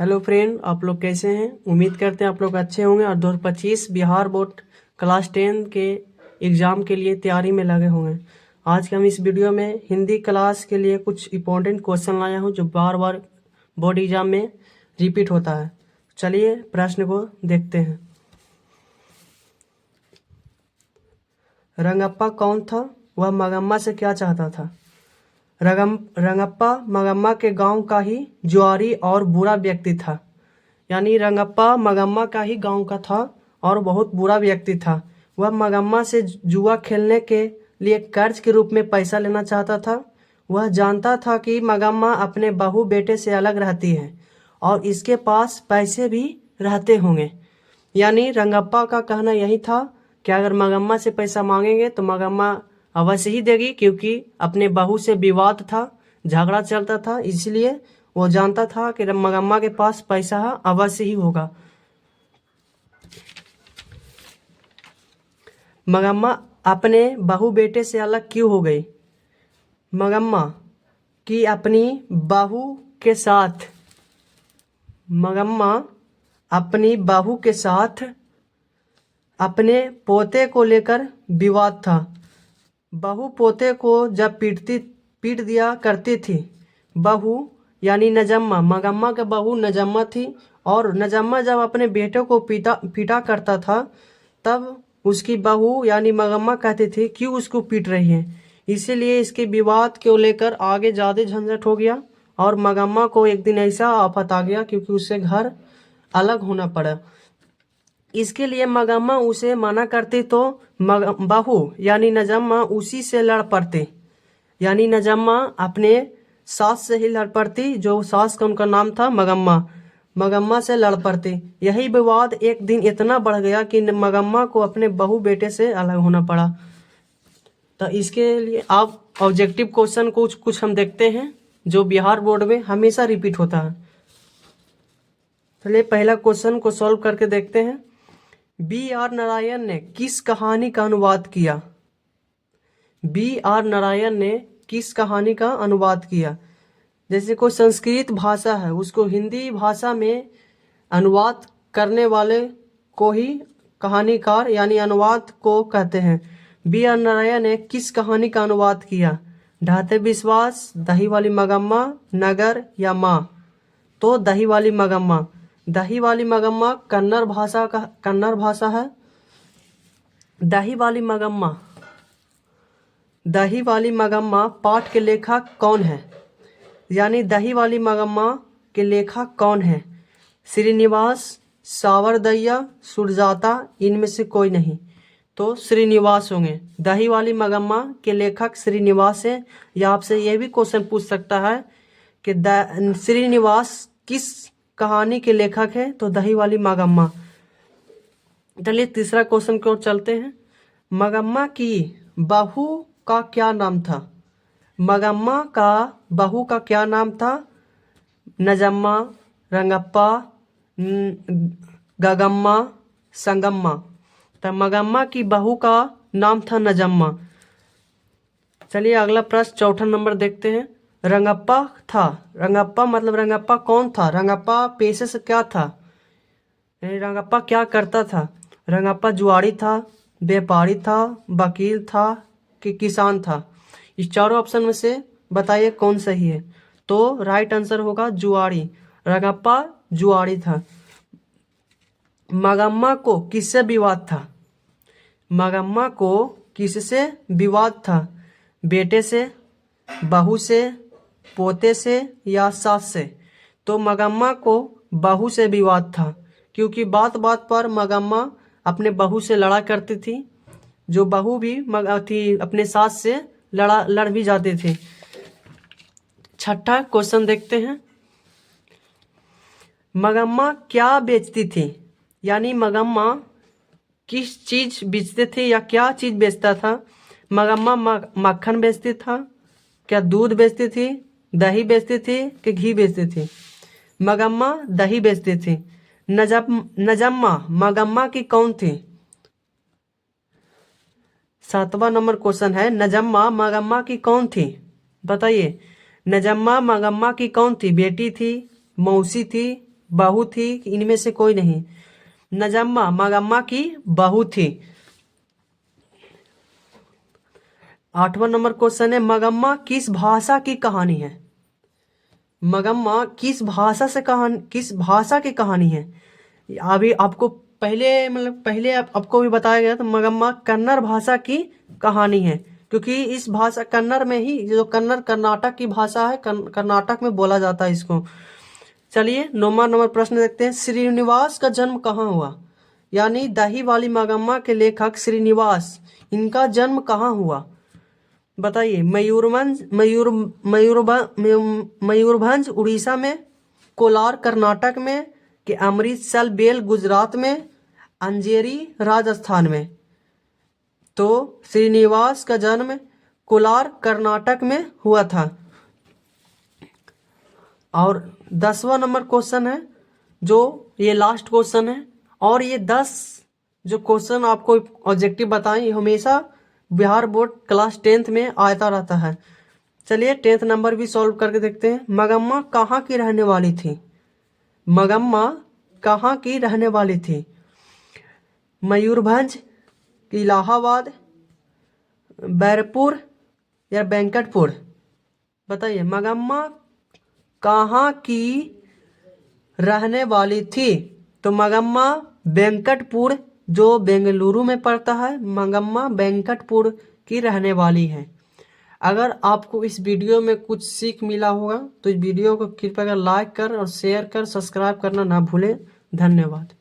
Hello friend, आप लोग कैसे हैं। उम्मीद करते हैं आप लोग अच्छे होंगे और 2025 बिहार बोर्ड क्लास 10 के एग्ज़ाम के लिए तैयारी में लगे होंगे। आज के हम इस वीडियो में हिंदी क्लास के लिए कुछ इंपॉर्टेंट क्वेश्चन लाया हूं जो बार बार बोर्ड एग्ज़ाम में रिपीट होता है। चलिए प्रश्न को देखते हैं। रंगप्पा कौन था? वह मगम्मा से क्या चाहता था? रंगप्पा मगम्मा के गांव का ही जुआरी और बुरा व्यक्ति था। यानी रंगप्पा मगम्मा का ही गांव का था और बहुत बुरा व्यक्ति था। वह मगम्मा से जुआ खेलने के लिए कर्ज के रूप में पैसा लेना चाहता था। वह जानता था कि मगम्मा अपने बहू बेटे से अलग रहती है और इसके पास पैसे भी रहते होंगे। यानी रंगप्पा का कहना यही था कि अगर मगम्मा से पैसा मांगेंगे तो मगम्मा अवश्य ही देगी, क्योंकि अपने बहू से विवाद था, झगड़ा चलता था, इसलिए वो जानता था कि मगम्मा के पास पैसा अवश्य ही होगा। मगम्मा अपने बहू बेटे से अलग क्यों हो गई? मगम्मा की अपनी बहू के साथ मगम्मा अपनी बहू के साथ अपने पोते को लेकर विवाद था। बहू पोते को जब पीट दिया करती थी। बहू यानी नजम्मा, मगम्मा का बहू नजम्मा थी और नजम्मा जब अपने बेटे को पीटा करता था तब उसकी बहू यानी मगम्मा कहती थी क्यों उसको पीट रही है। इसीलिए इसके विवाद को लेकर आगे ज़्यादा झंझट हो गया और मगम्मा को एक दिन ऐसा आफत आ गया क्योंकि उससे घर अलग होना पड़ा। इसके लिए मगम्मा उसे मना करती तो बहू यानी नजम्मा उसी से लड़ पड़ती। यानी नजम्मा अपने सास से ही लड़ पड़ती, जो सास का उनका नाम था मगम्मा से लड़ पड़ती। यही विवाद एक दिन इतना बढ़ गया कि मगम्मा को अपने बहू बेटे से अलग होना पड़ा। तो इसके लिए आप ऑब्जेक्टिव क्वेश्चन कुछ हम देखते हैं जो बिहार बोर्ड में हमेशा रिपीट होता है। चलिए पहला क्वेश्चन को सॉल्व करके देखते हैं। B.R. नारायण ने किस कहानी का अनुवाद किया? B.R. नारायण ने किस कहानी का अनुवाद किया? जैसे कोई संस्कृत भाषा है उसको हिंदी भाषा में अनुवाद करने वाले को ही कहानीकार यानी अनुवाद को कहते हैं। B.R. नारायण ने किस कहानी का अनुवाद किया? ढाते विश्वास, दही वाली मगम्मा, नगर या माँ? तो दही वाली मगम्मा। दही वाली मगम्मा कन्नड़ भाषा है। दही वाली मगम्मा पाठ के लेखक कौन है? यानी दही वाली मगम्मा के लेखक कौन है? श्रीनिवास, सावरदैया, सुरजाता, इनमें से कोई नहीं। तो श्रीनिवास होंगे। दही वाली मगम्मा के लेखक श्रीनिवास है। या आपसे यह भी क्वेश्चन पूछ सकता है कि श्रीनिवास किस कहानी के लेखक है? तो दही वाली मगम्मा। चलिए तीसरा क्वेश्चन की ओर चलते हैं। मगम्मा की बहू का क्या नाम था? मगम्मा का बहू का क्या नाम था? नजम्मा, रंगप्पा, गगम्मा, संगम्मा। तो मगम्मा की बहू का नाम था नजम्मा। चलिए अगला प्रश्न चौथा नंबर देखते हैं। रंगप्पा मतलब रंगप्पा कौन था? रंगप्पा पेशे से क्या था? रंगप्पा क्या करता था? रंगप्पा जुआरी था, व्यापारी था, वकील था कि किसान था? इस चारों ऑप्शन में से बताइए कौन सही है। तो राइट आंसर होगा जुआरी। रंगप्पा जुआरी था। मगम्मा को किससे विवाद था? मगम्मा को किससे विवाद था? बेटे से, बहू से, पोते से या सास से? तो मगम्मा को बहू से विवाद था, क्योंकि बात बात पर मगम्मा अपने बहू से लड़ा करती थी, जो बहू भी अपने सास से लड़ भी जाते थे। छठा क्वेश्चन देखते हैं। मगम्मा क्या बेचती थी? यानी मगम्मा किस चीज बेचते थे या क्या चीज बेचता था? मगम्मा मक्खन बेचती था, क्या दूध बेचती थी, दही बेचती थी कि घी बेचती थी? मगम्मा दही बेचती थी। नजम्मा मगम्मा की कौन थी? सातवां नंबर क्वेश्चन है, नजम्मा मगम्मा की कौन थी? बताइए। नजम्मा मगम्मा की कौन थी? बेटी थी, मौसी थी, बहू थी, इनमें से कोई नहीं। नजम्मा मगम्मा की बहू थी। 8वां नंबर क्वेश्चन है, मगम्मा किस भाषा की कहानी है? मगम्मा किस भाषा की कहानी है? अभी आपको पहले आपको भी बताया गया था, मगम्मा कन्नड़ भाषा की कहानी है, क्योंकि इस भाषा कन्नड़ में ही, जो कन्नड़ कर्नाटक की भाषा है, कर्नाटक में बोला जाता है इसको। चलिए 9वां नंबर प्रश्न देखते हैं, श्रीनिवास का जन्म कहाँ हुआ? यानी दही वाली मगम्मा के लेखक श्रीनिवास, इनका जन्म कहाँ हुआ? बताइए। मयूरभंज उड़ीसा में, कोलार कर्नाटक में, कि अमृतसर बेल गुजरात में, अंजेरी राजस्थान में? तो श्रीनिवास का जन्म कोलार कर्नाटक में हुआ था। और 10वां नंबर क्वेश्चन है, जो ये लास्ट क्वेश्चन है, और ये 10 जो क्वेश्चन आपको ऑब्जेक्टिव बताएं, हमेशा बिहार बोर्ड क्लास 10th में आता रहता है। चलिए 10th नंबर भी सॉल्व करके देखते हैं। मगम्मा कहाँ की रहने वाली थी? मगम्मा कहाँ की रहने वाली थी? मयूरभंज, इलाहाबाद, बैरपुर या वेंकटपुर? बताइए, मगम्मा कहाँ की रहने वाली थी? तो मगम्मा वेंकटपुर, जो बेंगलुरु में पड़ता है, मगम्मा वेंकटपुर की रहने वाली है। अगर आपको इस वीडियो में कुछ सीख मिला होगा तो इस वीडियो को कृपया लाइक कर और शेयर कर, सब्सक्राइब करना ना भूलें। धन्यवाद।